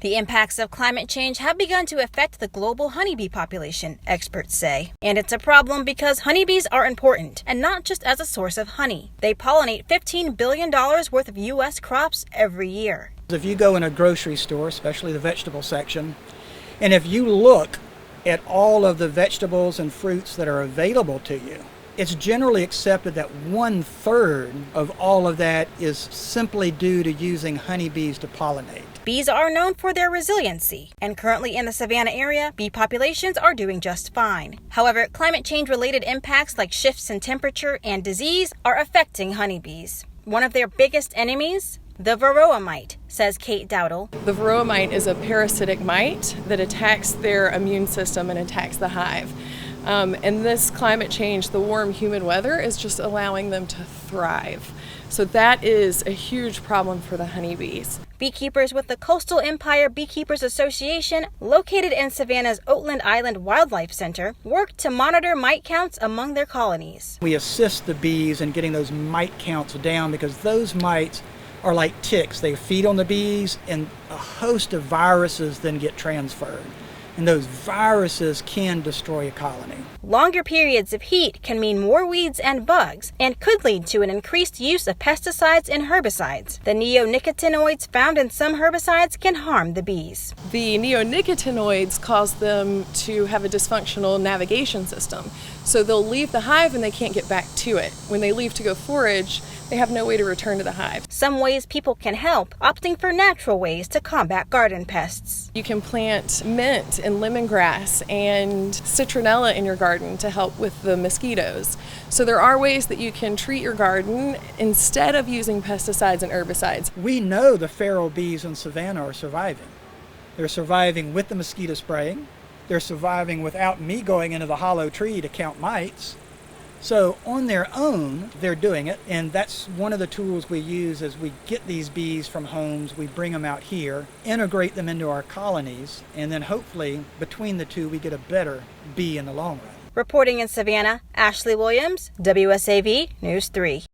The impacts of climate change have begun to affect the global honeybee population, experts say. And it's a problem because honeybees are important, and not just as a source of honey. They pollinate $15 billion worth of U.S. crops every year. If you go in a grocery store, especially the vegetable section, and if you look at all of the vegetables and fruits that are available to you, it's generally accepted that 1/3 of all of that is simply due to using honeybees to pollinate. Bees are known for their resiliency, and currently in the Savannah area, bee populations are doing just fine. However, climate change-related impacts like shifts in temperature and disease are affecting honeybees. One of their biggest enemies? The varroa mite, says Kate Dowdle. The varroa mite is a parasitic mite that attacks their immune system and attacks the hive. And this climate change, the warm, humid weather, is just allowing them to thrive. So that is a huge problem for the honeybees. Beekeepers with the Coastal Empire Beekeepers Association, located in Savannah's Oatland Island Wildlife Center, work to monitor mite counts among their colonies. We assist the bees in getting those mite counts down because those mites are like ticks. They feed on the bees and a host of viruses then get transferred. And those viruses can destroy a colony. Longer periods of heat can mean more weeds and bugs and could lead to an increased use of pesticides and herbicides. The neonicotinoids found in some herbicides can harm the bees. The neonicotinoids cause them to have a dysfunctional navigation system. So they'll leave the hive and they can't get back to it. When they leave to go forage, they have no way to return to the hive. Some ways people can help, opting for natural ways to combat garden pests. You can plant mint and lemongrass and citronella in your garden to help with the mosquitoes. So there are ways that you can treat your garden instead of using pesticides and herbicides. We know the feral bees in Savannah are surviving. They're surviving with the mosquito spraying. They're surviving without me going into the hollow tree to count mites. So on their own, they're doing it, and that's one of the tools we use as we get these bees from homes, we bring them out here, integrate them into our colonies, and then hopefully between the two we get a better bee in the long run. Reporting in Savannah, Ashley Williams, WSAV News 3.